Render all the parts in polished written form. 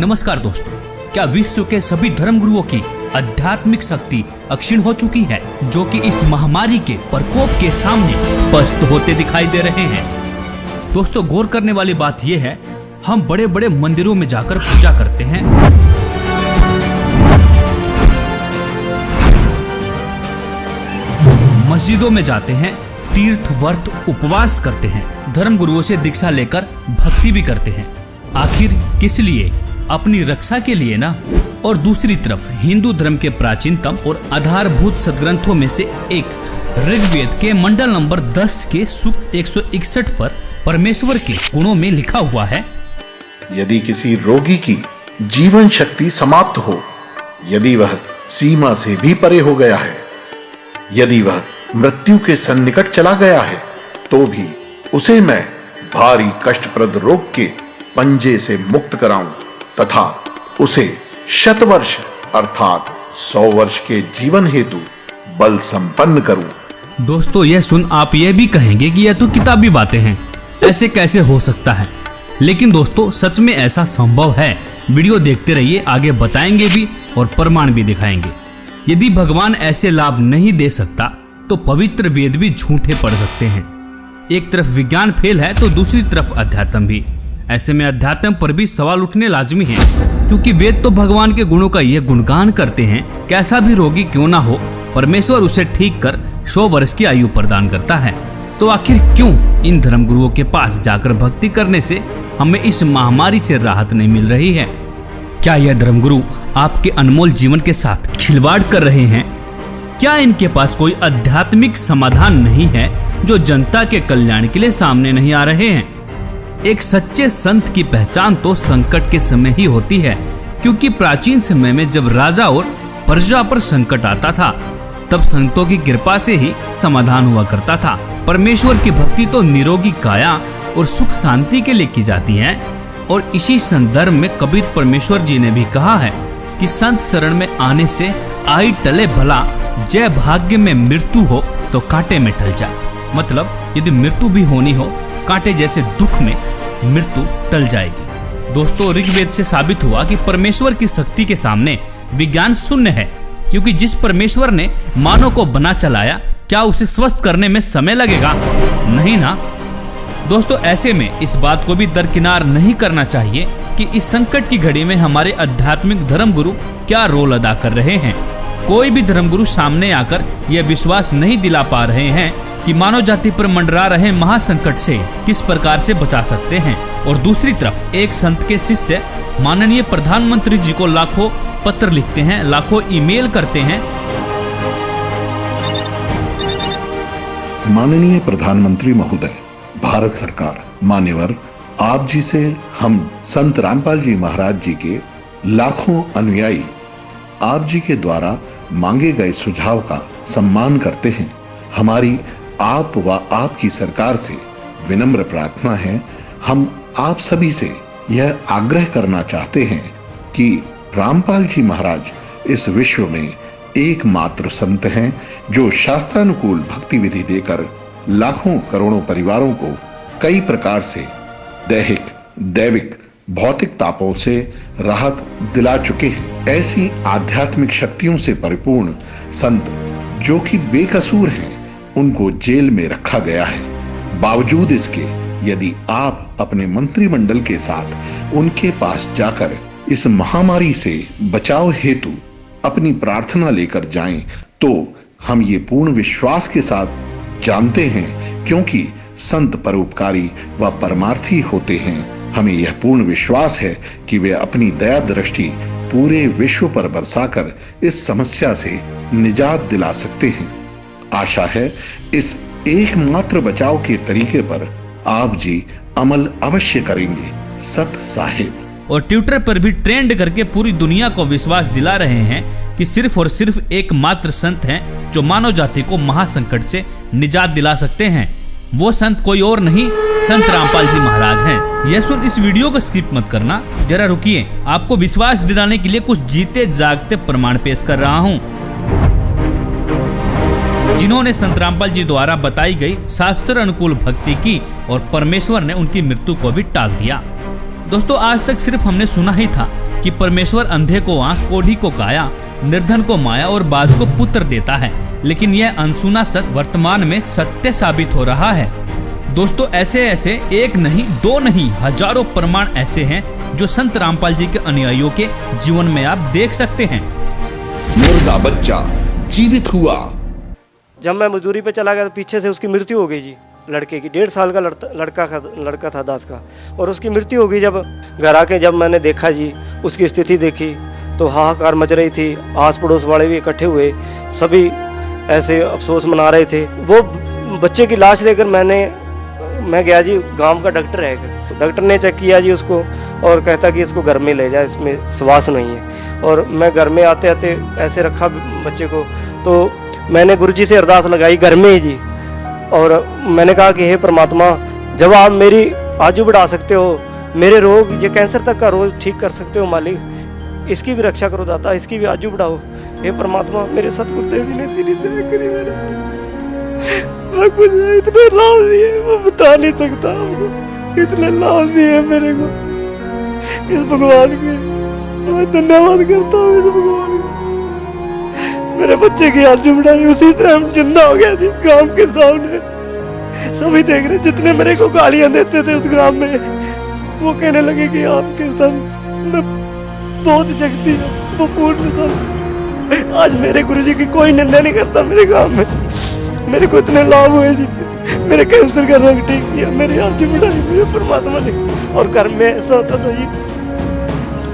नमस्कार दोस्तों, क्या विश्व के सभी धर्मगुरुओं की आध्यात्मिक शक्ति अक्षीण हो चुकी है, जो कि इस महामारी के प्रकोप के सामने पस्त होते दिखाई दे रहे हैं। दोस्तों, गौर करने वाली बात यह है, हम बड़े बड़े मंदिरों में जाकर पूजा करते हैं, मस्जिदों में जाते हैं, तीर्थ व्रत उपवास करते हैं, धर्मगुरुओं से दीक्षा लेकर भक्ति भी करते हैं। आखिर किस लिए? अपनी रक्षा के लिए ना। और दूसरी तरफ हिंदू धर्म के प्राचीनतम और आधारभूत सदग्रंथों में से एक ऋग्वेद के मंडल नंबर 10 के सूक्त 161 पर परमेश्वर के गुणों में लिखा हुआ है, यदि किसी रोगी की जीवन शक्ति समाप्त हो, यदि वह सीमा से भी परे हो गया है, यदि वह मृत्यु के सन्निकट चला गया है, तो भी उसे मैं भारी कष्टप्रद रोग के पंजे से मुक्त कराऊं तथा उसे शतवर्ष अर्थात 100 वर्ष के जीवन हेतु बल संपन्न करूं। दोस्तों, यह सुन आप यह भी कहेंगे कि यह तो किताबी बातें हैं, ऐसे कैसे हो सकता है? लेकिन दोस्तों, सच में ऐसा संभव है। वीडियो देखते रहिए, आगे बताएंगे भी और प्रमाण भी दिखाएंगे। यदि भगवान ऐसे लाभ नहीं दे सकता तो पवित्र वेद भी झूठे पड़ सकते हैं। एक तरफ विज्ञान फेल है तो दूसरी तरफ अध्यात्म भी। ऐसे में अध्यात्म पर भी सवाल उठने लाजमी है, क्योंकि वेद तो भगवान के गुणों का यह गुणगान करते हैं, कैसा भी रोगी क्यों ना हो, परमेश्वर उसे ठीक कर 100 वर्ष की आयु प्रदान करता है। तो आखिर क्यों इन धर्मगुरुओं के पास जाकर भक्ति करने से हमें इस महामारी से राहत नहीं मिल रही है? क्या यह धर्मगुरु आपके अनमोल जीवन के साथ खिलवाड़ कर रहे हैं? क्या इनके पास कोई आध्यात्मिक समाधान नहीं है जो जनता के कल्याण के लिए सामने नहीं आ रहे हैं? एक सच्चे संत की पहचान तो संकट के समय ही होती है, क्योंकि प्राचीन समय में जब राजा और प्रजा पर संकट आता था, तब संतों की कृपा से ही समाधान हुआ करता था। परमेश्वर की भक्ति तो निरोगी काया और सुख शांति के लिए की जाती है। और इसी संदर्भ में कबीर परमेश्वर जी ने भी कहा है कि संत शरण में आने से आई टले भला, जय भाग्य में मृत्यु हो तो कांटे में टल जा। मतलब यदि मृत्यु भी होनी हो, कांटे जैसे दुख में मृत्यु टल जाएगी। दोस्तों, ऋग्वेद से साबित हुआ कि परमेश्वर की शक्ति के सामने विज्ञान शून्य है, क्योंकि जिस परमेश्वर ने मानव को बना चलाया, क्या उसे स्वस्थ करने में समय लगेगा? नहीं ना। दोस्तों, ऐसे में इस बात को भी दरकिनार नहीं करना चाहिए कि इस संकट की घड़ी में हमारे आध्यात्मिक धर्मगुरु क्या रोल अदा कर रहे हैं। कोई भी धर्मगुरु सामने आकर यह विश्वास नहीं दिला पा रहे हैं कि मानव जाति पर मंडरा रहे महासंकट से किस प्रकार से बचा सकते हैं। और दूसरी तरफ एक संत के शिष्य माननीय प्रधानमंत्री जी को लाखों पत्र लिखते हैं, लाखों ईमेल करते हैं। माननीय प्रधानमंत्री महोदय, भारत सरकार, मान्यवर, आप जी से हम संत रामपाल जी महाराज जी के लाखों अनुयायी आप जी के द्वारा मांगे गए सुझाव का सम्मान करते हैं। हमारी आप व आपकी सरकार से विनम्र प्रार्थना है, हम आप सभी से यह आग्रह करना चाहते हैं कि रामपाल जी महाराज इस विश्व में एकमात्र संत हैं जो शास्त्रानुकूल भक्ति विधि देकर लाखों करोड़ों परिवारों को कई प्रकार से दैहिक, दैविक, भौतिक तापों से राहत दिला चुके हैं। ऐसी आध्यात्मिक शक्तियों से परिपूर्ण संत जो कि बेकसूर हैं, उनको जेल में रखा गया है। बावजूद इसके यदि आप अपने मंत्रिमंडल के साथ उनके पास जाकर इस महामारी से बचाव हेतु अपनी प्रार्थना लेकर जाएं, तो हम ये पूर्ण विश्वास के साथ जानते हैं, क्योंकि संत परोपकारी व परमार्थी होते हैं, हमें यह पूर्ण विश्वास है कि वे अपनी दया दृष्टि पूरे विश्व पर बरसाकर इस समस्या से निजात दिला सकते हैं। आशा है इस एकमात्र बचाव के तरीके पर आप जी अमल अवश्य करेंगे। सत साहिब। और ट्विटर पर भी ट्रेंड करके पूरी दुनिया को विश्वास दिला रहे हैं कि सिर्फ और सिर्फ एकमात्र संत हैं जो मानव जाति को महासंकट से निजात दिला सकते हैं। वो संत कोई और नहीं, संत रामपाल जी महाराज हैं। यह सुन इस वीडियो को स्किप मत करना, जरा रुकिए, आपको विश्वास दिलाने के लिए कुछ जीते जागते प्रमाण पेश कर रहा हूँ, जिन्होंने संत रामपाल जी द्वारा बताई गई शास्त्र अनुकूल भक्ति की और परमेश्वर ने उनकी मृत्यु को भी टाल दिया। दोस्तों आज तक सिर्फ हमने सुना ही था कि परमेश्वर अंधे को आंख, कोढ़ी को काया, निर्धन को माया और बाज को पुत्र देता है, लेकिन यह अनसुना सच वर्तमान में सत्य साबित हो रहा है। दोस्तों ऐसे ऐसे एक नहीं, दो नहीं, हजारों प्रमाण ऐसे हैं जो संत रामपाल जी के अनुयायियों के जीवन में आप देख सकते हैं। मुर्दा बच्चा जीवित हुआ। जब मैं मजदूरी पे चला गया तो पीछे से उसकी मृत्यु हो गई जी, लड़के की। 1.5 साल का लड़का था दास का, और उसकी मृत्यु हो गई। जब घर आके जब मैंने देखा जी, उसकी स्थिति देखी तो हाहाकार मच रही थी। आस पड़ोस वाले भी इकट्ठे हुए, सभी ऐसे अफसोस मना रहे थे। वो बच्चे की लाश लेकर मैं गया जी, गांव का डॉक्टर है, डॉक्टर ने चेक किया जी उसको और कहता कि इसको घर में ले जाए, इसमें श्वास नहीं है। और मैं घर में आते आते ऐसे रखा बच्चे को, तो मैंने गुरुजी से अरदास लगाई घर में ही जी, और मैंने कहा कि हे परमात्मा, जब आप मेरी आयु बढ़ा सकते हो, मेरे रोग, ये कैंसर तक का रोग ठीक कर सकते हो मालिक, इसकी भी रक्षा करो दाता, इसकी भी आयु बढ़ाओ। हे परमात्मा, मेरे सतगुरुदेव जी ने तेरी दया करी मेरे, मैं कुछ इतने लाभ दिए मैं बता नहीं सकता आपको, इतने लाभ दिए मेरे को इस भगवान के, मैं धन्यवाद करता हूँ इस भगवान का। मेरे बच्चे की आयु बढ़ाई, उसी तरह हम जिंदा हो गया जी गांव के सामने, सभी देख रहे। जितने मेरे को गालियां देते थे उस ग्राम में, वो कहने लगे कि आपके संग में बहुत शक्ति है, वो पूर्ण संग। आज मेरे गुरुजी की कोई निंदा नहीं करता मेरे गांव में। मेरे को इतने लाभ हुए जी, मेरे कैंसर का रोग ठीक किया, मेरी आयु बढ़ाई मेरे परमात्मा ने। और घर में ऐसा होता था जी,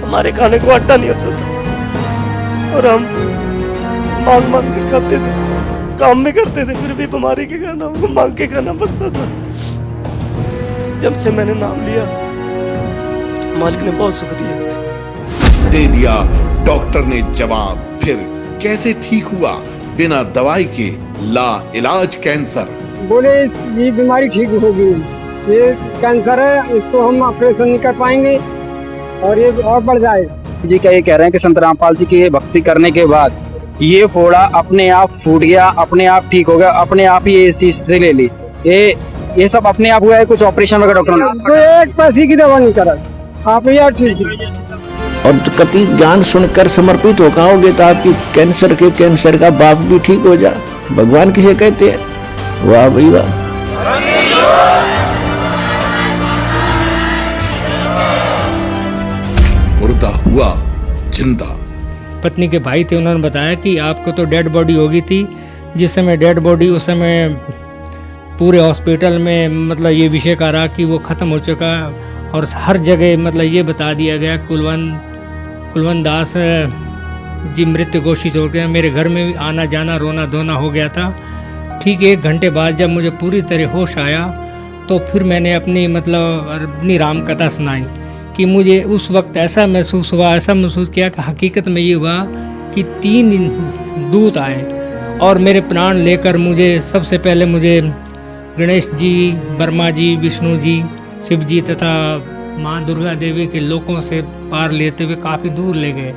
हमारे खाने को आटा नहीं होता था और हम मांग मांग के खाते थे, काम भी करते थे, फिर भी बीमारी के कारण हमको मांग के खाना पड़ता था। जब से मैंने नाम लिया, मालिक ने बहुत सुख दिया। दे दिया डॉक्टर ने जवाब, फिर कैसे ठीक हुआ बिना दवाई के ला इलाज कैंसर? बोले ये बीमारी ठीक होगी नहीं, ये कैंसर है, इसको हम ऑपरेशन नहीं कर पाएंगे और ये और बढ़ जाएगा। जी क्या ये कह रहे हैं कि संत रामपाल जी की भक्ति करने के बाद ये फोड़ा अपने आप फूट गया, अपने आप ठीक हो गया, अपने आप ही ऐसी स्थिति ले ली, ये सब अपने आप हुआ है? कुछ ऑपरेशन वगैरह डॉक्टर ने? कोई एक पैसे की दवा नहीं करा, आप यार ठीक है। और कति ज्ञान सुनकर समर्पित हो होगे तो आपकी कैंसर का बाप भी ठीक हो जा। भगवान किसे कहते हैं? वाह भाई वाह। मुर्दा हुआ जिंदा। पत्नी के भाई थे, उन्होंने बताया कि आपको तो डेड बॉडी हो गई थी। जिस समय डेड बॉडी, उस समय पूरे हॉस्पिटल में मतलब ये विषय का रहा कि वो ख़त्म हो चुका, और हर जगह मतलब ये बता दिया गया कुलवंत दास जी मृत घोषित हो गया। मेरे घर में आना जाना, रोना धोना हो गया था। ठीक 1 घंटे बाद जब मुझे पूरी तरह होश आया तो फिर मैंने अपनी राम कथा सुनाई कि मुझे उस वक्त ऐसा महसूस किया कि हकीकत में ये हुआ कि 3 दूत आए और मेरे प्राण लेकर सबसे पहले मुझे गणेश जी, ब्रह्मा जी, विष्णु जी, शिव जी तथा माँ दुर्गा देवी के लोकों से पार लेते हुए काफ़ी दूर ले गए।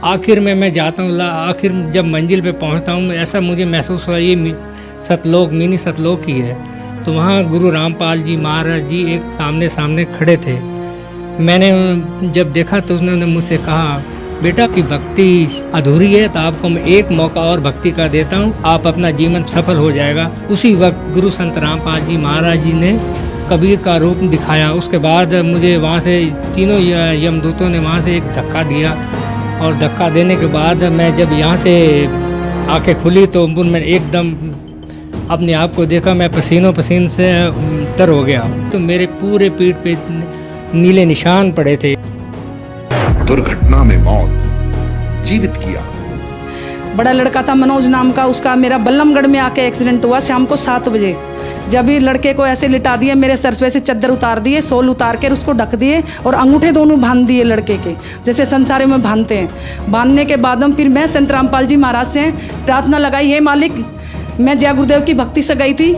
आखिर में मैं जाता हूँ, आखिर जब मंजिल पे पहुँचता हूँ, ऐसा मुझे महसूस हुआ ये सतलोक, मिनी सतलोक ही है। तो वहाँ गुरु रामपाल जी महाराज जी एक सामने खड़े थे। मैंने जब देखा तो उन्होंने मुझसे कहा, बेटा की भक्ति अधूरी है, तो आपको मैं एक मौका और भक्ति का देता हूँ, आप अपना जीवन सफल हो जाएगा। उसी वक्त गुरु संत रामपाल जी महाराज जी ने कबीर का रूप दिखाया। उसके बाद मुझे वहाँ से तीनों यमदूतों ने वहाँ से एक धक्का दिया, और धक्का देने के बाद मैं जब यहाँ से आंखें खुली तो मैं एकदम अपने आप को देखा, मैं पसीन से तर हो गया। तो मेरे पूरे पीठ पे नीले निशान पड़े थे। दुर्घटना में मौत, जीवित किया। बड़ा लड़का था मनोज नाम का, उसका मेरा बल्लमगढ़ में आके एक्सीडेंट हुआ शाम को 7 बजे। जब भी लड़के को ऐसे लिटा दिए, मेरे सर पे से चादर उतार दिए, सोल उतार कर उसको ढक दिए और अंगूठे दोनों बांध दिए लड़के के, जैसे संसारे में बांधते हैं। बांधने के बाद हम फिर मैं संत रामपाल जी महाराज से प्रार्थना लगाई, हे मालिक, मैं जय गुरुदेव की भक्ति से गई थी,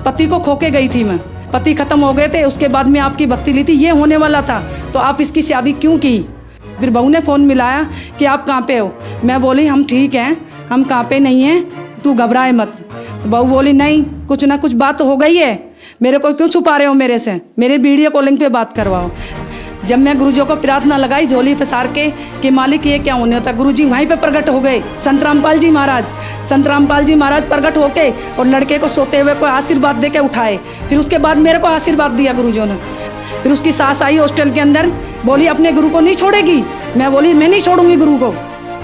पति को खो के गई थी, मैं पति खत्म हो गए थे, उसके बाद में आपकी भक्ति ली थी, ये होने वाला था, तो आप इसकी शादी क्यों की? फिर बहू ने फ़ोन मिलाया कि आप कहाँ पे हो? मैं बोली हम ठीक हैं, हम कहाँ पे नहीं हैं, तू घबराए मत। तो बहू बोली नहीं, कुछ ना कुछ बात हो गई है, मेरे को क्यों छुपा रहे हो मेरे से, मेरे वीडियो कॉलिंग पे बात करवाओ। जब मैं गुरुजी को प्रार्थना लगाई झोली पसार के कि मालिक ये क्या होने होता, गुरुजी वहीं पे प्रकट हो गए। संत रामपाल जी महाराज प्रकट होके और लड़के को सोते हुए को आशीर्वाद दे के उठाए। फिर उसके बाद मेरे को आशीर्वाद दिया गुरुजी ने। फिर उसकी सास आई हॉस्टल के अंदर, बोली अपने गुरु को नहीं छोड़ेगी। मैं बोली मैं नहीं छोड़ूंगी गुरु को,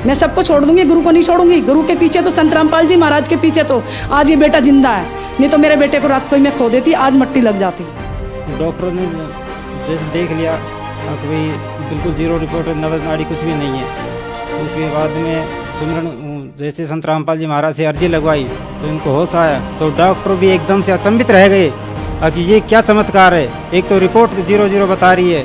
मैं सबको छोड़ दूंगी, गुरु को नहीं छोड़ूंगी। गुरु के पीछे तो संत रामपाल जी महाराज के पीछे तो आज ये बेटा जिंदा है, नहीं तो मेरे बेटे को रात को ही मैं खो देती, आज मट्टी लग जाती। डॉक्टर ने जैसे देख लिया कि भाई बिल्कुल जीरो रिपोर्ट है, नब्ज नाड़ी कुछ भी नहीं है। उसके बाद में सुमरन जैसे संत रामपाल जी महाराज से अर्जी लगवाई तो इनको होश आया। तो डॉक्टर भी एकदम से अचंभित रह गए कि ये क्या चमत्कार है। एक तो रिपोर्ट 0-0 बता रही है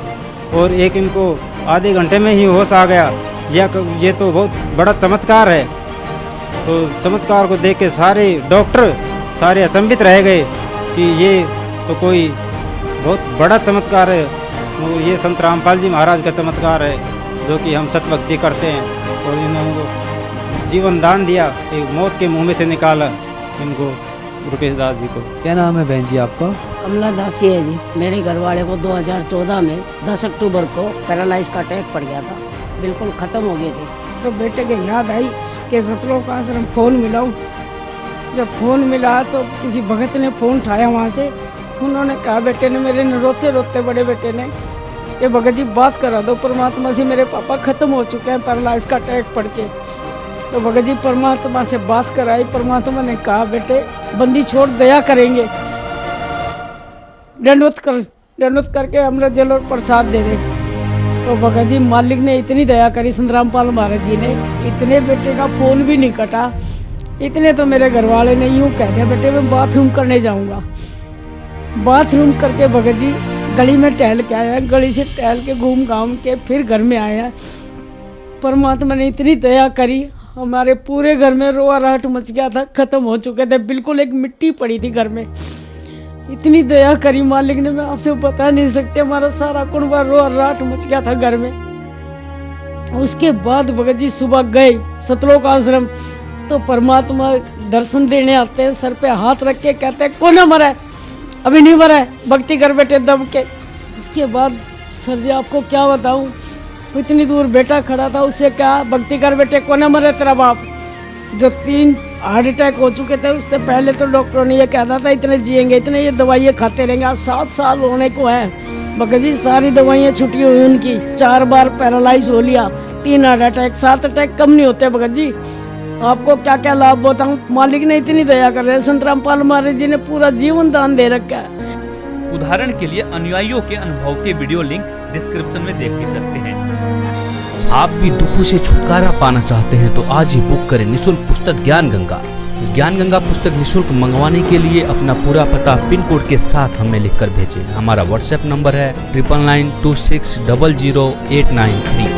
और एक इनको आधे घंटे में ही होश आ गया। ये तो बहुत बड़ा चमत्कार है। तो चमत्कार को देख के सारे डॉक्टर सारे अचंभित रह गए कि ये तो कोई बहुत बड़ा चमत्कार है। वो ये संत रामपाल जी महाराज का चमत्कार है जो कि हम सतभक्ति करते हैं। और इन्होंने जीवन दान दिया, एक मौत के मुंह में से निकाला इनको, रुपेश दास जी को। क्या नाम है बहन जी आपका? कमला दासी है जी। मेरे घर वाले को 2014 में 10 अक्टूबर को पैरालाइज का अटैक पड़ गया था, बिल्कुल ख़त्म हो गए थे। तो बेटे के याद आई कि सतलोक आश्रम फ़ोन मिलाऊं। जब फ़ोन मिला तो किसी भगत ने फ़ोन उठाया वहाँ से। उन्होंने कहा, बेटे ने मेरे ने रोते रोते बड़े बेटे ने, ये भगत जी बात करा दो परमात्मा से, मेरे पापा ख़त्म हो चुके हैं पैरालाइज का अटैक पड़ के। तो भगत जी परमात्मा से बात कराई। परमात्मा ने कहा, बेटे बंदी छोड़, दया करेंगे, दंडवत करके अमृत जल और प्रसाद दे दे। तो भगत जी मालिक ने इतनी दया करी, संत रामपाल महाराज जी ने, इतने बेटे का फ़ोन भी नहीं कटा। इतने तो मेरे घर वाले ने यूँ कह दिया, बेटे मैं बाथरूम करने जाऊँगा। बाथरूम करके भगत जी गली में टहल के आया, गली से टहल के घूम घाम के फिर घर में आया। परमात्मा ने इतनी दया करी, हमारे पूरे घर में रोआ राहट मच गया था, ख़त्म हो चुके थे, बिल्कुल एक मिट्टी पड़ी थी घर में। इतनी दया करी मालिक ने, मैं आपसे बता नहीं सकते। हमारा सारा कुनबा रोआ राहट मच गया था घर में। उसके बाद भगत जी सुबह गए सतलोक आश्रम, तो परमात्मा दर्शन देने आते हैं, सर पे हाथ रख के कहते हैं, कौन मरा है? अभी नहीं मरा है, भक्ति कर बेटे दब के। उसके बाद सर जी आपको क्या बताऊं, इतनी दूर बेटा खड़ा था, उससे कहा, भक्ति कर बेटे, कौन मरा तेरा बाप? जो 3 हार्ट अटैक हो चुके थे, उससे पहले तो डॉक्टरों ने ये कहता था इतने जिएंगे, इतने ये दवाइयाँ खाते रहेंगे। आज 7 साल होने को है भगत जी, सारी दवाइयाँ छुट्टी हुई उनकी। 4 बार पैरालाइज हो लिया, 3 हार्ट अटैक, 7 अटैक कम नहीं होते भगत जी। आपको क्या क्या लाभ बताऊं, मालिक ने इतनी दया कर रहे हैं। संत रामपाल महाराज जी ने पूरा जीवन दान दे रखा है। उदाहरण के लिए अनुयायियों के अनुभव के वीडियो लिंक डिस्क्रिप्शन में देख भी सकते हैं। आप भी दुखों से छुटकारा पाना चाहते हैं तो आज ही बुक करें निःशुल्क पुस्तक ज्ञान गंगा। ज्ञान गंगा पुस्तक निःशुल्क मंगवाने के लिए अपना पूरा पता पिन कोड के साथ हमें लिखकर भेजें। हमारा व्हाट्सएप नंबर है 9992600893।